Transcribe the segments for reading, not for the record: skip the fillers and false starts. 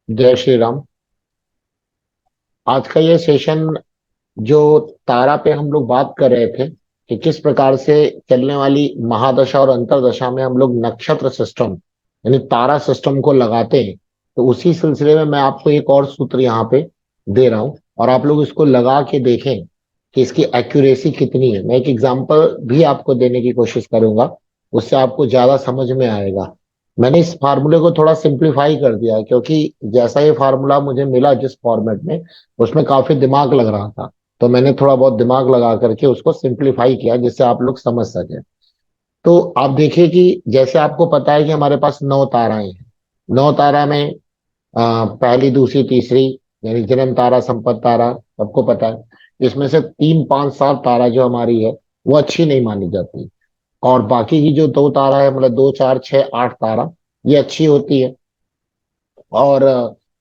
जय श्री राम। आज का ये सेशन जो तारा पे हम लोग बात कर रहे थे कि किस प्रकार से चलने वाली महादशा और अंतरदशा में हम लोग नक्षत्र सिस्टम यानी तारा सिस्टम को लगाते हैं। तो उसी सिलसिले में मैं आपको एक और सूत्र यहाँ पे दे रहा हूँ और आप लोग इसको लगा के देखें कि इसकी एक्यूरेसी कितनी है। मैं एक एग्जांपल भी आपको देने की कोशिश करूंगा, उससे आपको ज्यादा समझ में आएगा। मैंने इस फार्मूले को थोड़ा सिंप्लीफाई कर दिया है क्योंकि जैसा ये फार्मूला मुझे मिला जिस फॉर्मेट में, उसमें काफी दिमाग लग रहा था। तो मैंने थोड़ा बहुत दिमाग लगा करके उसको सिंप्लीफाई किया जिससे आप लोग समझ सके। तो आप देखिए कि जैसे आपको पता है कि हमारे पास 9 ताराएं हैं। 9 तारा में पहली दूसरी तीसरी यानी जन्म तारा संपत तारा सबको पता है। इसमें से 3 5 7 तारा जो हमारी है वो अच्छी नहीं मानी जाती। और बाकी की जो 2 तारा है मतलब 2 4 6 8 तारा ये अच्छी होती है। और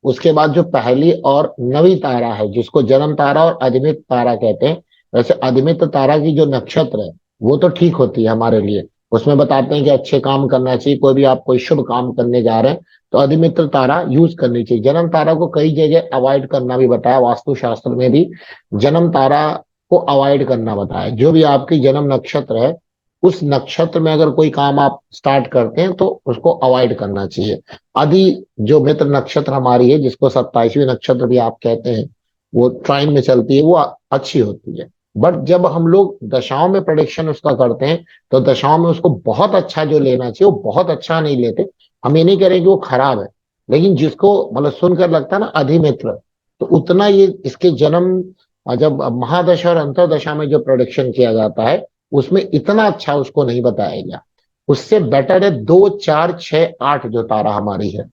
उसके बाद जो पहली और नवी तारा है जिसको जन्म तारा और अधिमित तारा कहते हैं। वैसे अधिमित तारा की जो नक्षत्र है वो तो ठीक होती है हमारे लिए। उसमें बताते हैं कि अच्छे काम करना चाहिए, कोई भी आप कोई शुभ काम करने जा रहे हैं तो अधिमित्र तारा यूज करनी चाहिए। जन्म तारा को कई जगह अवॉइड करना भी बताया, वास्तुशास्त्र में भी जन्म तारा को अवॉइड करना बताया। जो भी आपकी जन्म नक्षत्र है उस नक्षत्र में अगर कोई काम आप स्टार्ट करते हैं तो उसको अवॉइड करना चाहिए। आदि जो मित्र नक्षत्र हमारी है जिसको 27वीं नक्षत्र भी आप कहते हैं, वो ट्राइन में चलती है, वो अच्छी होती है। बट जब हम लोग दशाओं में प्रेडिक्शन उसका करते हैं तो दशाओं में उसको बहुत अच्छा जो लेना चाहिए वो बहुत अच्छा नहीं लेते। हम ये नहीं कह रहे कि वो खराब है, लेकिन जिसको मतलब सुनकर लगता है ना अधिमित्र, तो उतना ये इसके जन्म जब महादशा और अंतरदशा में जो प्रोडिक्शन किया जाता है उसमें इतना अच्छा उसको नहीं बताया गया। उससे बेटर है 2 4 6 8 जो तारा हमारी है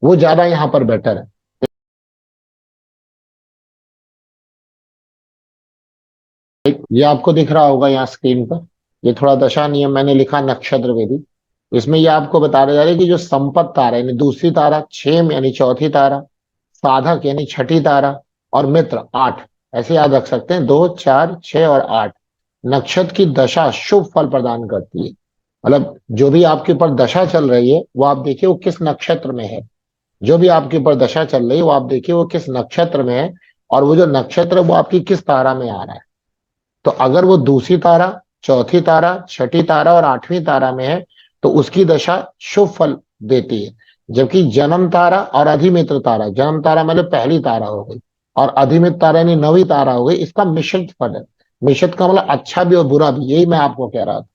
वो ज्यादा यहाँ पर बेटर है। ये आपको दिख रहा होगा यहाँ स्क्रीन पर। ये थोड़ा दशा नियम मैंने लिखा नक्षत्र विधि। इसमें ये आपको बताने जा रहे हैं कि जो संपत तारा यानी दूसरी तारा, क्षेम यानी चौथी तारा, साधक यानी छठी तारा और मित्र 8, ऐसे याद रख सकते हैं। 2 4 6 और 8 नक्षत्र की दशा शुभ फल प्रदान करती है। मतलब जो भी आपके ऊपर दशा चल रही है वो आप देखिए वो किस नक्षत्र में है। जो भी आपके ऊपर दशा चल रही है वो आप देखिए वो किस नक्षत्र में है। और वो जो नक्षत्र है वो आपकी किस तारा में आ रहा है। तो अगर वो दूसरी तारा, चौथी तारा, छठी तारा और आठवीं तारा में है तो उसकी दशा शुभ फल देती है। जबकि जन्म तारा और अधिमित्र तारा, जन्म तारा मतलब पहली तारा हो गई और अधिमित्र तारा यानी नवी तारा हो गई, इसका मिश्रित फल है। मिश्रित का मतलब अच्छा भी और बुरा भी, यही मैं आपको कह रहा था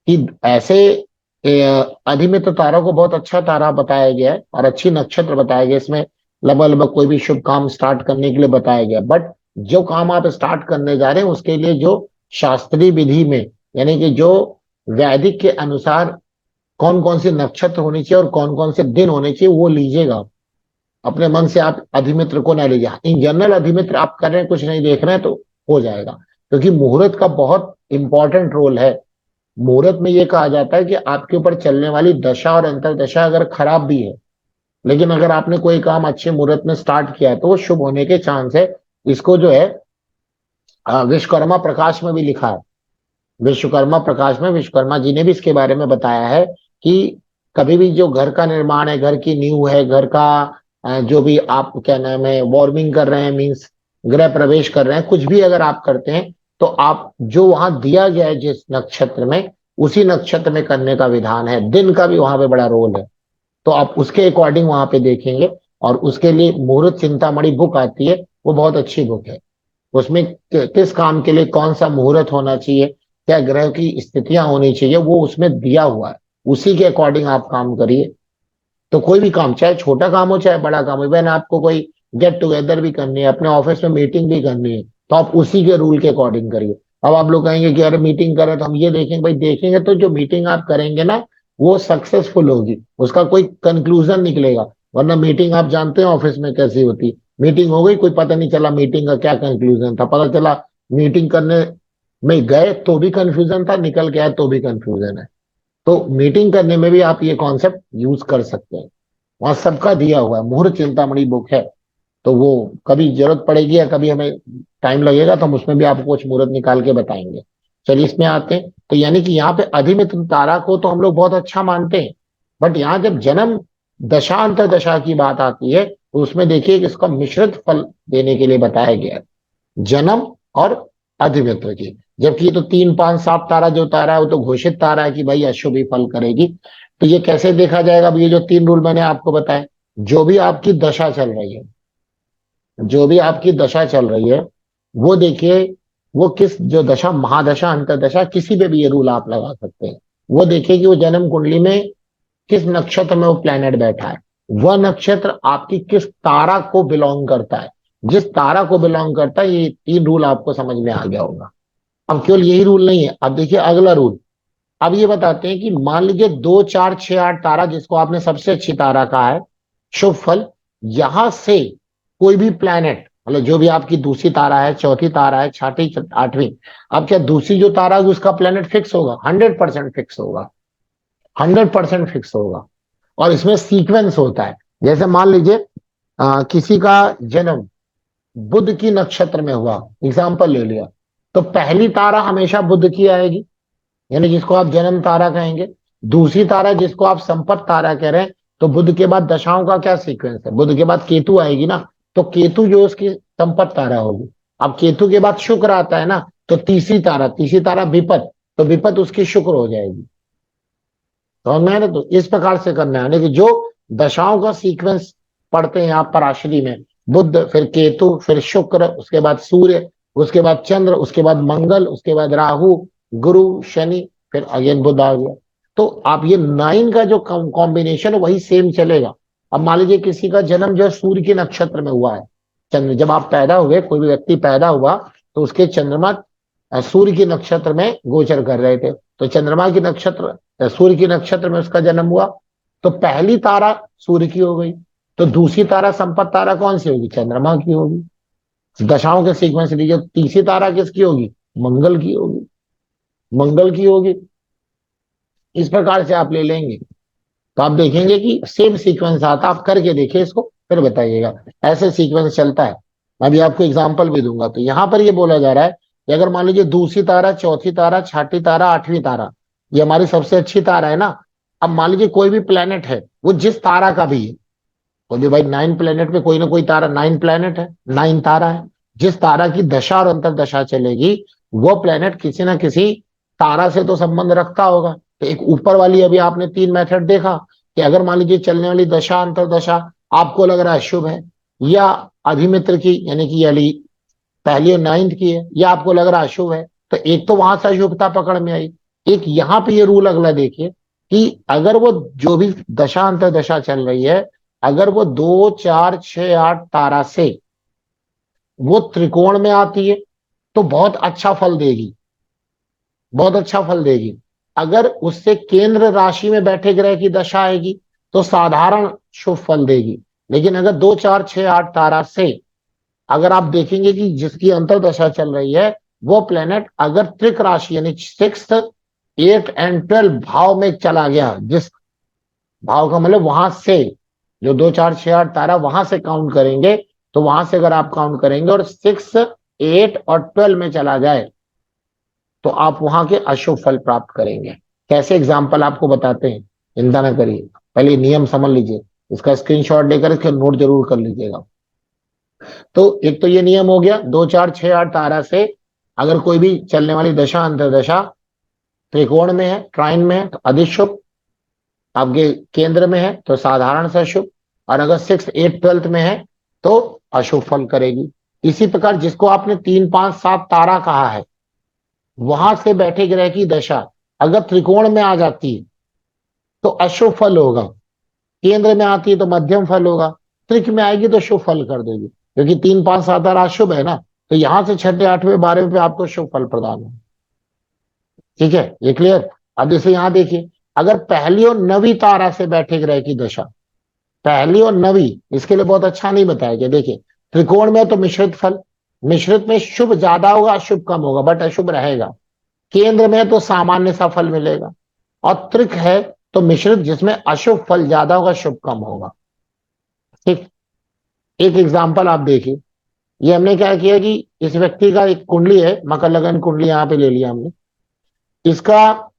कि ऐसे अधिमित्र तारा को बहुत अच्छा तारा बताया गया है और अच्छी नक्षत्र बताया गया। इसमें लगभग लगभग कोई भी शुभ काम स्टार्ट करने के लिए बताया गया। बट जो काम आप स्टार्ट करने जा रहे हैं उसके लिए जो शास्त्रीय विधि में यानी कि जो वैदिक के अनुसार कौन कौन से नक्षत्र होने चाहिए और कौन कौन से दिन होने चाहिए वो लीजिएगा। अपने मन से आप अधिमित्र को ना लीजिए। इन जनरल अधिमित्र आप कर रहे हैं, कुछ नहीं देख रहे हैं तो हो जाएगा। क्योंकि मुहूर्त का बहुत इंपॉर्टेंट रोल है। मुहूर्त में ये कहा जाता है कि आपके ऊपर चलने वाली दशा और अंतरदशा अगर खराब भी है, लेकिन अगर आपने कोई काम अच्छे मुहूर्त में स्टार्ट किया है तो वो शुभ होने के चांस है। इसको जो है विश्वकर्मा प्रकाश में भी लिखा है। विश्वकर्मा प्रकाश में विश्वकर्मा जी ने भी इसके बारे में बताया है कि कभी भी जो घर का निर्माण है, घर की नींव है, घर का जो भी आप क्या नाम है वार्मिंग कर रहे हैं, मीन्स गृह प्रवेश कर रहे हैं, कुछ भी अगर आप करते हैं तो आप जो वहां दिया गया है जिस नक्षत्र में उसी नक्षत्र में करने का विधान है। दिन का भी वहां पे बड़ा रोल है। तो आप उसके अकॉर्डिंग वहां पे देखेंगे। और उसके लिए मुहूर्त चिंतामणि बुक आती है, वो बहुत अच्छी बुक है। उसमें किस काम के लिए कौन सा मुहूर्त होना चाहिए, क्या ग्रह की स्थितियां होनी चाहिए, वो उसमें दिया हुआ है। उसी के अकॉर्डिंग आप काम करिए। तो कोई भी काम चाहे छोटा काम हो चाहे बड़ा काम हो, इवन आपको कोई गेट टुगेदर भी करनी है, अपने ऑफिस में मीटिंग भी करनी है, तो आप उसी के रूल के अकॉर्डिंग करिए। अब आप लोग कहेंगे कि अरे मीटिंग करें तो हम ये देखेंगे, भाई देखेंगे तो जो मीटिंग आप करेंगे ना वो सक्सेसफुल होगी, उसका कोई कंक्लूजन निकलेगा। वरना मीटिंग आप जानते हैं ऑफिस में कैसी होती। मीटिंग हो गई, कोई पता नहीं चला मीटिंग का क्या कंक्लूजन था, पता चला मीटिंग करने में गए तो भी कंफ्यूजन था, निकल के आए तो भी कंफ्यूजन है। तो मीटिंग करने में भी आप ये कॉन्सेप्ट यूज कर सकते हैं। वहां सबका दिया हुआ है, मुहूर्त चिंतामणि बुक है। तो वो कभी जरूरत पड़ेगी या कभी हमें टाइम लगेगा तो हम उसमें भी आपको कुछ मुहूर्त निकाल के बताएंगे। चलिए इसमें आते हैं। तो यानी कि यहाँ पे अधिमित्र तारा को तो हम लोग बहुत अच्छा मानते हैं। बट यहाँ जब जन्म दशांतर दशा की बात आती है तो उसमें देखिए कि इसका मिश्रित फल देने के लिए बताया गया है, जन्म और अधिमित्र की। जबकि ये तो 3 5 7 तारा जो तारा है वो तो घोषित तारा है कि भाई अशुभ ही फल करेगी। तो ये कैसे देखा जाएगा? अब ये जो 3 रूल मैंने आपको बताए, जो भी आपकी दशा चल रही है, जो भी आपकी दशा चल रही है, वो देखिए, वो किस, जो दशा, महादशा, अंतरदशा, किसी पे भी ये रूल आप लगा सकते हैं। वो देखिए कि वो जन्म कुंडली में किस नक्षत्र में वो प्लेनेट बैठा है, वह नक्षत्र आपकी किस तारा को बिलोंग करता है। जिस तारा को बिलोंग करता है, ये 3 रूल आपको समझ में आ गया होगा। अब केवल यही रूल नहीं है, अब देखिए अगला रूल। अब ये बताते हैं कि मान लीजिए 2 4 6 8 तारा, जिसको आपने सबसे अच्छी तारा कहा है, शुभ फल, यहां से कोई भी प्लैनेट, मतलब जो भी आपकी दूसरी तारा है, चौथी तारा है, छठी, आठवीं, अब क्या दूसरी जो तारा है उसका प्लैनेट फिक्स होगा? 100% फिक्स होगा, 100% फिक्स होगा। और इसमें सीक्वेंस होता है। जैसे मान लीजिए किसी का जन्म बुध की नक्षत्र में हुआ, एग्जाम्पल ले लिया, तो पहली तारा हमेशा बुध की आएगी, यानी जिसको आप जन्म तारा कहेंगे। दूसरी तारा जिसको आप संपत्ति तारा कह रहे हैं, तो बुध के बाद दशाओं का क्या सीक्वेंस है? बुध के बाद केतु आएगी ना, तो केतु जो उसकी संपत्ति तारा होगी। अब केतु के बाद शुक्र आता है ना, तो तीसरी तारा विपत, तो विपत उसकी शुक्र हो जाएगी। समझ में आया ना? तो इस प्रकार से करना है, यानी कि जो दशाओं का सीक्वेंस पढ़ते हैं आप पराशरी में, बुध, फिर केतु, फिर शुक्र, उसके बाद सूर्य, उसके बाद चंद्र, उसके बाद मंगल, उसके बाद राहु, गुरु, शनि, फिर अगेन बुध आ गया। तो आप ये 9 का जो कॉम्बिनेशन है वही सेम चलेगा। अब मान लीजिए किसी का जन्म जो है सूर्य के नक्षत्र में हुआ है, चंद्र, जब आप पैदा हुए, कोई भी व्यक्ति पैदा हुआ, तो उसके चंद्रमा सूर्य के नक्षत्र में गोचर कर रहे थे, तो चंद्रमा की नक्षत्र, सूर्य की नक्षत्र में उसका जन्म हुआ, तो पहली तारा सूर्य की हो गई, तो दूसरी तारा संपत्ति तारा कौन सी होगी? चंद्रमा की होगी। दशाओं के सीक्वेंस लीजिए, तीसरी तारा किसकी होगी? मंगल की होगी, मंगल की होगी। इस प्रकार से आप ले लेंगे, तो आप देखेंगे कि सेम सीक्वेंस आता। आप करके देखिए इसको, फिर बताइएगा। ऐसे सीक्वेंस चलता है। मैं भी आपको एग्जांपल भी दूंगा। तो यहां पर ये बोला जा रहा है कि अगर मान लीजिए दूसरी तारा, चौथी तारा, छठी तारा, आठवीं तारा, ये हमारी सबसे अच्छी तारा है ना। अब मान लीजिए कोई भी प्लेनेट है, वो जिस तारा का भी है, तो भी भाई 9 प्लेनेट में कोई ना कोई तारा, 9 प्लेनेट है, 9 तारा है, जिस तारा की दशा और अंतरदशा चलेगी, वो प्लेनेट किसी ना किसी तारा से तो संबंध रखता होगा। तो एक ऊपर वाली, अभी आपने 3 मेथड देखा कि अगर मान लीजिए चलने वाली दशा अंतरदशा आपको लग रहा है शुभ है, या अधिमित्र की, यानी कि यानी पहली और 9th की है, या आपको लग रहा है अशुभ है, तो एक तो वहां से अशुभता पकड़ में आई। एक यहाँ पे ये रूल अगला देखिए कि अगर वो जो भी दशा अंतरदशा चल रही है, अगर वो 2 4 6 8 तारा से वो त्रिकोण में आती है, तो बहुत अच्छा फल देगी, बहुत अच्छा फल देगी। अगर उससे केंद्र राशि में बैठे ग्रह की दशा आएगी, तो साधारण शुभ फल देगी। लेकिन अगर 2 4 6 8 तारा से, अगर आप देखेंगे कि जिसकी अंतरदशा चल रही है, वो प्लेनेट अगर त्रिक राशि यानी 6th 8th एंड 12th भाव में चला गया, जिस भाव का मतलब वहां से, जो 2 4 6 8 तारा वहां से काउंट करेंगे, तो वहां से अगर आप काउंट करेंगे और 6 8 और 12 में चला जाए, तो आप वहां के अशुभ फल प्राप्त करेंगे। कैसे? एग्जाम्पल आपको बताते हैं, चिंता न करिए, पहले नियम समझ लीजिए। इसका स्क्रीनशॉट लेकर इसका नोट जरूर कर लीजिएगा। तो एक तो ये नियम हो गया, 2 4 6 8 तारा से अगर कोई भी चलने वाली दशा अंतरदशा त्रिकोण में है, ट्राइन में है, तो अधिशुभ, आपके केंद्र में है तो साधारण से शुभ, और अगर 6 8 12th में है तो अशुभ फल करेगी। इसी प्रकार जिसको आपने 3 5 7 तारा कहा है, वहां से बैठे ग्रह की दशा अगर त्रिकोण में आ जाती है तो अशुभ फल होगा, केंद्र में आती है तो मध्यम फल होगा, त्रिक में आएगी तो शुभ फल कर देगी। क्योंकि 3 5 7 तारा अशुभ है ना, तो यहां से छठे आठवें 12वें पे आपको शुभ फल प्रदान हो। ठीक है, ये क्लियर? अब जैसे यहां देखिए, अगर पहली और नवी तारा से बैठे ग्रह की दशा, पहली और नवी, इसके लिए बहुत अच्छा नहीं बताया गया। देखिए, त्रिकोण में तो मिश्रित फल, मिश्रित में शुभ ज्यादा होगा, अशुभ कम होगा, बट अशुभ रहेगा। केंद्र में तो सामान्य सा फल मिलेगा, और त्रिक है तो मिश्रित, जिसमें अशुभ फल ज्यादा होगा, शुभ कम होगा। ठीक। एक एग्जाम्पल आप देखिए, ये हमने क्या किया कि इस व्यक्ति का एक कुंडली है, मकर लगन कुंडली यहाँ पे ले लिया हमने। इसका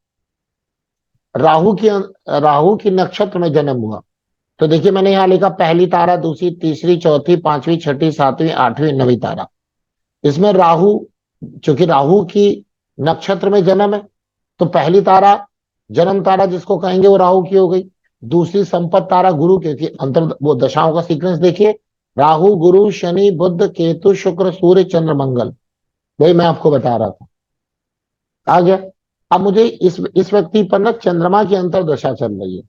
राहु की राहु की नक्षत्र में जन्म हुआ, तो देखिए मैंने यहाँ लिखा पहली तारा, दूसरी, तीसरी, चौथी, पांचवी, छठी, सातवीं, आठवीं, नवीं तारा। इसमें राहु, चूंकि राहु की नक्षत्र में जन्म है, तो पहली तारा जन्म तारा जिसको कहेंगे वो राहु की हो गई। दूसरी संपत तारा गुरु, क्योंकि अंतर वो दशाओं का सीक्वेंस देखिए, राहु, गुरु, शनि, बुध, केतु, शुक्र, सूर्य, चंद्र, मंगल। वही मैं आपको बता रहा था। आ गया। अब मुझे इस व्यक्ति पर ना चंद्रमा की अंतरदशा चल रही है।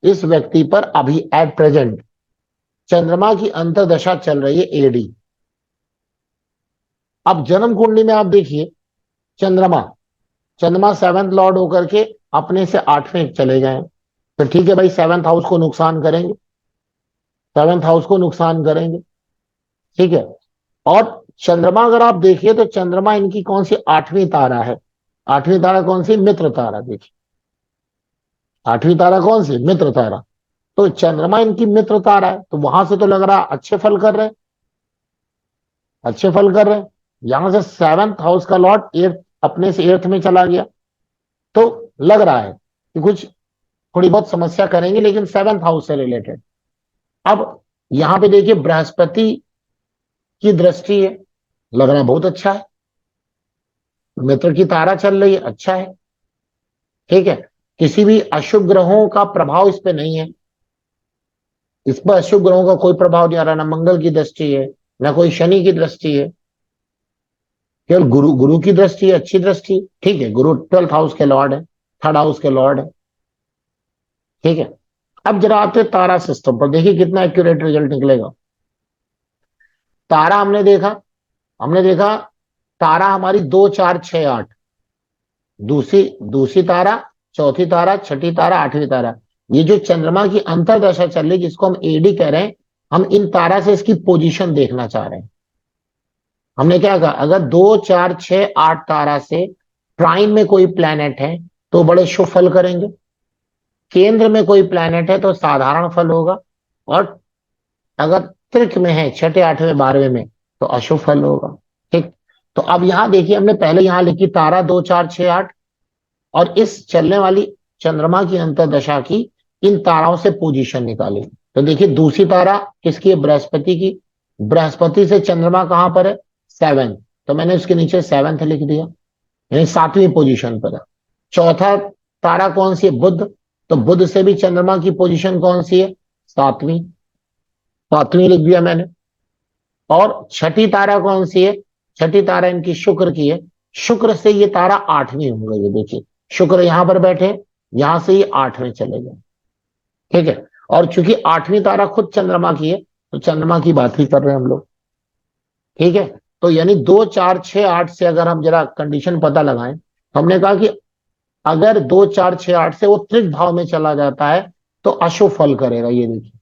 इस व्यक्ति पर अभी एट प्रेजेंट चंद्रमा की अंतरदशा चल रही है, एडी। अब जन्म कुंडली में आप देखिए, चंद्रमा चंद्रमा सेवंथ लॉर्ड होकर के अपने से आठवें चले गए। तो ठीक है भाई, सेवंथ हाउस को नुकसान करेंगे, सेवंथ हाउस को नुकसान करेंगे। ठीक है। और चंद्रमा अगर आप देखिए तो चंद्रमा इनकी कौन सी आठवीं तारा है? आठवीं तारा कौन सी? मित्र तारा। देखिए आठवीं तारा कौन सी? मित्र तारा। तो चंद्रमा इनकी मित्र तारा है, तो वहां से तो लग रहा है अच्छे फल कर रहे हैं, अच्छे फल कर रहे हैं। यहां से सेवंथ हाउस का लॉर्ड एर्थ अपने से एर्थ में चला गया, तो लग रहा है कि कुछ थोड़ी बहुत समस्या करेंगे, लेकिन सेवंथ हाउस से रिलेटेड। अब यहां पे देखिए बृहस्पति की दृष्टि है, लग रहा है बहुत अच्छा है। मित्र की तारा चल रही है, अच्छा है। ठीक है। किसी भी अशुभ ग्रहों का प्रभाव इस पे नहीं है, इस पर अशुभ ग्रहों का कोई प्रभाव नहीं आ रहा। ना मंगल की दृष्टि है, ना कोई शनि की दृष्टि है, केवल गुरु गुरु की दृष्टि है, अच्छी दृष्टि है। ठीक है, गुरु ट्वेल्थ हाउस के लॉर्ड है, थर्ड हाउस के लॉर्ड है। ठीक है। अब जरा आते हैं तारा सिस्टम पर, देखिए कितना एक्यूरेट रिजल्ट निकलेगा। तारा हमने देखा तारा हमारी 2 4 6 8, दूसरी दूसरी तारा, चौथी तारा, छठी तारा, आठवीं तारा। ये जो चंद्रमा की अंतरदशा चल रही है जिसको हम एडी कह रहे हैं, हम इन तारा से इसकी पोजीशन देखना चाह रहे हैं। हमने क्या कहा, अगर 2 4 6 8 तारा से प्राइम में कोई प्लैनेट है तो बड़े शुभ फल करेंगे, केंद्र में कोई प्लैनेट है तो साधारण फल होगा, और अगर त्रिक में है, छठे, आठवें, बारहवें में, तो अशुभ फल होगा। ठीक। तो अब यहां देखिए, हमने पहले यहां लिखी तारा 2 4 6 8, और इस चलने वाली चंद्रमा की अंतरदशा की इन ताराओं से पोजीशन निकाली। तो देखिए दूसरी तारा किसकी है? बृहस्पति की। बृहस्पति से चंद्रमा कहां पर है? सेवन। तो मैंने उसके नीचे सेवंथ लिख दिया, यानी सातवीं पोजीशन पर है। चौथा तारा कौन सी है? बुध। तो बुध से भी चंद्रमा की पोजीशन कौन सी है? सातवीं। सातवीं लिख दिया मैंने। और छठी तारा कौन सी है? छठी तारा इनकी शुक्र की है। शुक्र से ये तारा आठवीं हो गई है। देखिए शुक्र यहां पर बैठे, यहां से ये आठवें चले गए। ठीक है। और चूंकि आठवीं तारा खुद चंद्रमा की है, तो चंद्रमा की बात ही कर रहे हैं हम लोग। ठीक है। तो यानी 2 4 6 8 से अगर हम जरा कंडीशन पता लगाएं, तो हमने कहा कि अगर 2 4 6 8 से वो त्रिक भाव में चला जाता है तो अशुभ फल करेगा, ये देखिए।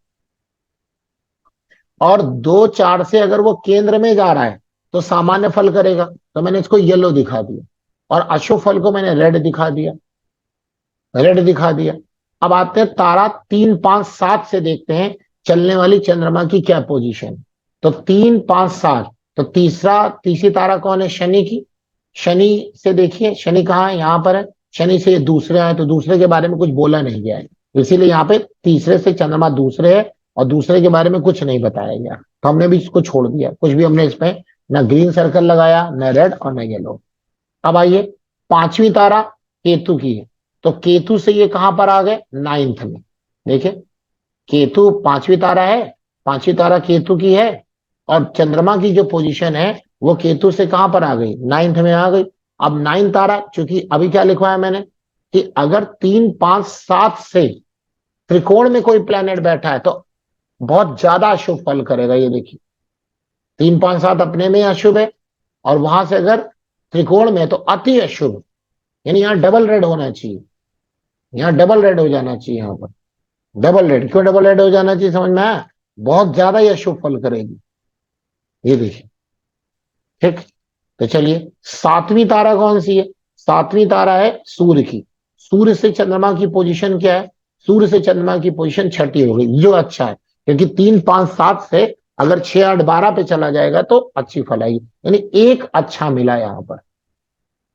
और 2 4 से अगर वो केंद्र में जा रहा है तो सामान्य फल करेगा, तो मैंने इसको येलो दिखा दिया, और अशुभ फल को मैंने रेड दिखा दिया, रेड दिखा दिया। अब आते हैं तारा 3 5 7 से, देखते हैं चलने वाली चंद्रमा की क्या पोजीशन। तो 3 5 7, तो तीसरी तारा कौन है? शनि की। शनि से देखिए, शनि कहाँ है? यहाँ पर है। शनि से ये दूसरे आए, तो दूसरे के बारे में कुछ बोला नहीं गया है, इसीलिए यहाँ पे तीसरे से चंद्रमा दूसरे है, और दूसरे के बारे में कुछ नहीं बताया गया, तो हमने भी इसको छोड़ दिया। कुछ भी हमने इसमें ना ग्रीन सर्कल लगाया, ना रेड और ना येलो। अब आइए, पांचवी तारा केतु की है, तो केतु से ये कहां पर आ गए? नाइन्थ में। देखिए केतु पांचवी तारा है, पांचवी तारा केतु की है, और चंद्रमा की जो पोजीशन है वो केतु से कहां पर आ गई? नाइन्थ में आ गई। अब नाइन तारा, चूंकि अभी क्या लिखवाया मैंने कि अगर 3 5 7 से त्रिकोण में कोई प्लेनेट बैठा है तो बहुत ज्यादा अशुभ फल करेगा, ये देखिए 3 5 7 अपने में अशुभ है, और वहां से अगर त्रिकोण में है तो अति अशुभ, यानी यहाँ डबल रेड होना चाहिए, यहाँ डबल रेड हो जाना चाहिए। यहाँ पर डबल रेड, क्यों डबल रेड हो जाना चाहिए समझ में आया? बहुत ज्यादा ही अशुभ फल करेगी, ये देखिए। ठीक। तो चलिए, सातवीं तारा कौन सी है? सातवीं तारा है सूर्य की। सूर्य से चंद्रमा की पोजीशन क्या है? सूर्य से चंद्रमा की पोजीशन छठी हो गई, जो अच्छा है, क्योंकि 3 5 7 से अगर 6 8 12 पे चला जाएगा तो अच्छी फल आएगी, यानी एक अच्छा मिला यहाँ पर,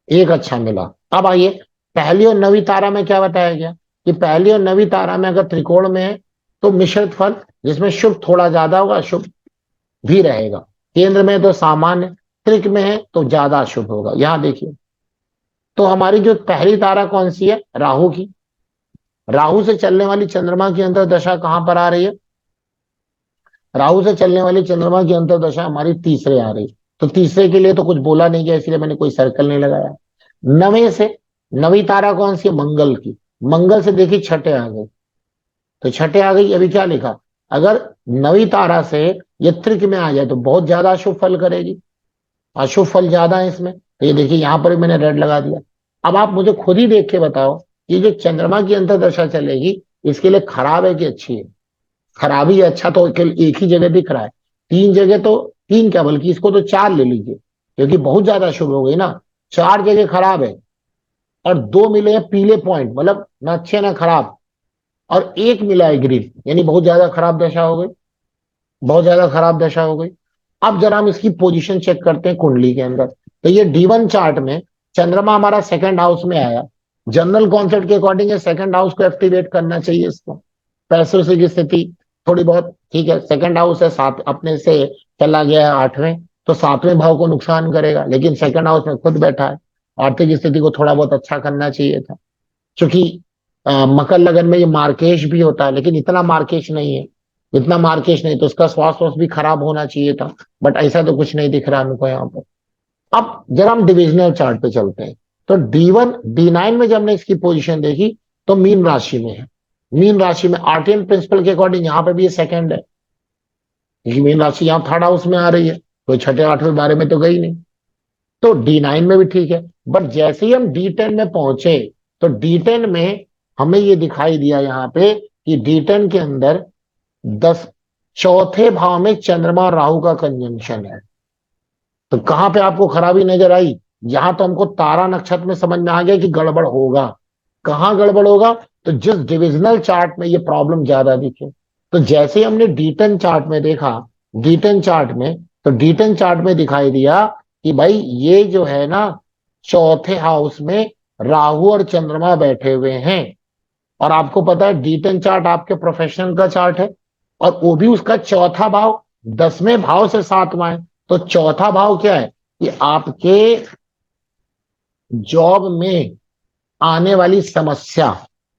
एक अच्छा मिला। अब आइए, पहली और नवी तारा में क्या बताया गया कि पहली और नवी तारा में अगर त्रिकोण में है तो मिश्रित फल जिसमें शुभ थोड़ा ज्यादा होगा, अशुभ भी रहेगा। केंद्र में तो सामान्य, त्रिक में है तो ज्यादा अशुभ होगा। यहां देखिए, तो हमारी जो पहली तारा कौन सी है, राहु की। राहु से चलने वाली चंद्रमा की अंतर्दशा कहां पर आ रही है, राहु से चलने वाली चंद्रमा की अंतर्दशा हमारी तीसरे आ रही। तो तीसरे के लिए तो कुछ बोला नहीं गया, इसलिए मैंने कोई सर्कल नहीं लगाया। नवे से, नवी तारा कौन सी है, मंगल की। मंगल से देखिए छठे आ गई, तो छठे आ गई। अभी क्या लिखा, अगर नवी तारा से ये त्रिक में आ जाए तो बहुत ज्यादा अशुभ फल करेगी, अशुभ फल ज्यादा है इसमें। तो ये देखिए यहां पर भी मैंने रेड लगा दिया। अब आप मुझे खुद ही देख के बताओ, ये जो चंद्रमा की अंतर्दशा चलेगी, इसके लिए खराब है कि अच्छी है। खराबी है, अच्छा तो एक ही जगह दिख रहा है, तीन जगह तो, तीन क्या बल्कि इसको तो चार ले लीजिए, क्योंकि बहुत ज्यादा शुभ हो गई ना। चार जगह खराब है और दो मिले हैं पीले पॉइंट, मतलब ना अच्छे ना खराब, और एक मिला है ग्रीन, यानी बहुत ज्यादा खराब दशा हो गई, बहुत ज्यादा खराब दशा हो गई। अब जरा हम इसकी पोजीशन चेक करते हैं कुंडली के अंदर। तो ये D1 चार्ट में चंद्रमा हमारा सेकंड हाउस में आया। जनरल कॉन्सेप्ट के अकॉर्डिंग सेकंड हाउस को एक्टिवेट करना चाहिए इसको। पैसों से की स्थिति थोड़ी बहुत ठीक है, सेकंड हाउस है, साथ अपने से चला गया है आठवें, तो सातवें भाव को नुकसान करेगा, लेकिन सेकंड हाउस में खुद बैठा है। आर्थिक स्थिति को थोड़ा बहुत अच्छा करना चाहिए था, क्योंकि मकर लगन में ये मार्केश भी होता है, लेकिन इतना मार्केश नहीं है, इतना मार्केश नहीं, तो उसका स्वास्थ्य भी खराब होना चाहिए था। बट ऐसा तो कुछ नहीं दिख रहा हमको यहाँ पर। अब जरा हम डिविजनल चार्ट पे चलते हैं। तो D1 D9 में जब हमने इसकी पोजीशन देखी, तो मीन राशि में है। मीन राशि में आर्टियन प्रिंसिपल के अकॉर्डिंग यहाँ पे भी ये सेकंड है, क्योंकि मीन राशि यहाँ थर्ड हाउस में आ रही है, कोई छठे आठवें बारे में तो गई नहीं। तो D9 में भी ठीक है। बट जैसे ही हम D10 में पहुंचे, तो D10 में हमें ये दिखाई दिया यहाँ पे कि D10 के अंदर 10 चौथे भाव में चंद्रमा और राहु का कंजंक्शन है। तो कहां पे आपको खराबी नजर आई, यहां तो हमको तारा नक्षत्र में समझ में आ गया कि गड़बड़ होगा। कहां गड़बड़ होगा, तो जिस डिविजनल चार्ट में ये प्रॉब्लम ज्यादा दिखे। तो जैसे ही हमने D10 चार्ट में देखा, D10 चार्ट में, तो D10 चार्ट में दिखाई दिया कि भाई ये जो है ना, चौथे हाउस में राहु और चंद्रमा बैठे हुए हैं। और आपको पता है D10 चार्ट आपके प्रोफेशनल का चार्ट है, और वो भी उसका चौथा भाव 10वें भाव से 7वां है। तो चौथा भाव क्या है, कि आपके जॉब में आने वाली समस्या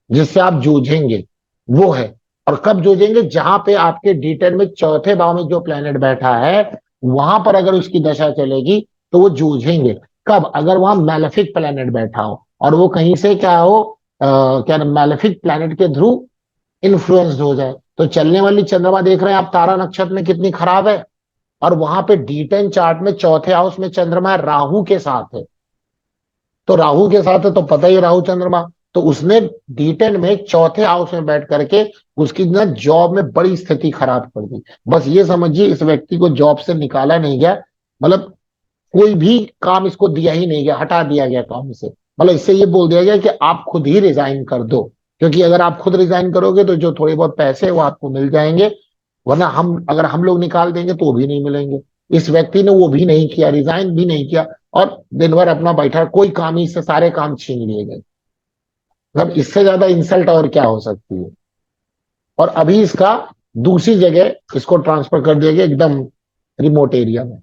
जिससे आप जूझेंगे वो है। और कब जूझेंगे, जहां पे आपके D10 में चौथे भाव में जो प्लेनेट बैठा है, वहां पर अगर उसकी दशा चलेगी तो वो जूझेंगे। कब, अगर वहां मैलेफिक प्लेनेट बैठा हो, और वो कहीं से क्या हो, क्या मैलेफिक प्लेनेट के थ्रू इन्फ्लुएंस्ड हो जाए। तो चलने वाली चंद्रमा देख रहे हैं आप तारा नक्षत्र में कितनी खराब है, और वहां पे D10 चार्ट में चौथे हाउस में चंद्रमा राहु के साथ है। तो राहु के साथ है तो पता ही है, राहु चंद्रमा, तो उसने D10 में चौथे हाउस में बैठ करके उसकी ना जॉब में बड़ी स्थिति खराब कर दी। बस ये समझिए इस व्यक्ति को जॉब से निकाला नहीं गया, मतलब कोई भी काम इसको दिया ही नहीं गया, हटा दिया गया काम से। मतलब इससे ये बोल दिया गया कि आप खुद ही रिजाइन कर दो, क्योंकि अगर आप खुद रिजाइन करोगे तो जो थोड़े बहुत पैसे वो आपको मिल जाएंगे, वरना अगर हम लोग निकाल देंगे तो वो भी नहीं मिलेंगे। इस व्यक्ति ने वो भी नहीं किया, रिजाइन भी नहीं किया, और दिन भर अपना बैठा, कोई काम ही से सारे काम छीन लिए गए। मतलब इससे ज्यादा इंसल्ट और क्या हो सकती है। और अभी इसका दूसरी जगह इसको ट्रांसफर कर दिया गया, एकदम रिमोट एरिया में,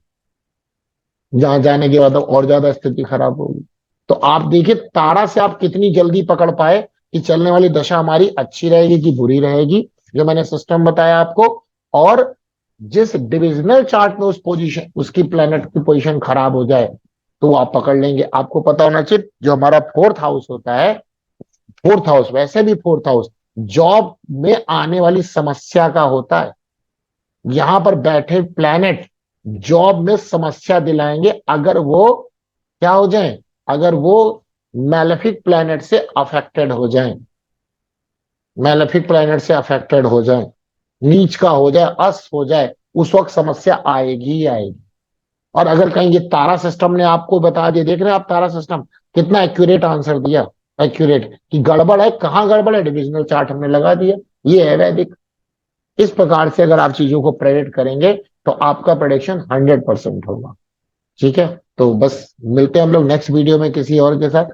जहां जाने के बाद और ज्यादा स्थिति खराब होगी। तो आप देखिए तारा से आप कितनी जल्दी पकड़ पाए कि चलने वाली दशा हमारी अच्छी रहेगी कि बुरी रहेगी, जो मैंने सिस्टम बताया आपको। और जिस डिविजनल चार्ट में उस पोजीशन, उसकी प्लेनेट की पोजीशन खराब हो जाए, तो वो आप पकड़ लेंगे। आपको पता होना चाहिए जो हमारा फोर्थ हाउस होता है, फोर्थ हाउस, वैसे भी फोर्थ हाउस जॉब में आने वाली समस्या का होता है। यहां पर बैठे प्लैनेट जॉब में समस्या दिलाएंगे अगर वो क्या हो जाए, अगर वो मैलेफिक प्लैनेट से अफेक्टेड हो जाए, मैलेफिक प्लैनेट से अफेक्टेड हो जाए, नीच का हो जाए, अस्त हो जाए, उस वक्त समस्या आएगी ही आएगी। और अगर कहीं ये तारा सिस्टम ने आपको बता दिया, देख रहे हैं आप तारा सिस्टम कितना एक्यूरेट आंसर दिया, एक्यूरेट कि गड़बड़ है, कहाँ गड़बड़ है, डिविजनल चार्ट हमने लगा दिया, ये है वैदिक। इस प्रकार से अगर आप चीजों को प्रेडिक्ट करेंगे तो आपका प्रेडिक्शन 100% होगा। ठीक है, तो बस मिलते हैं हम लोग नेक्स्ट वीडियो में किसी और के साथ।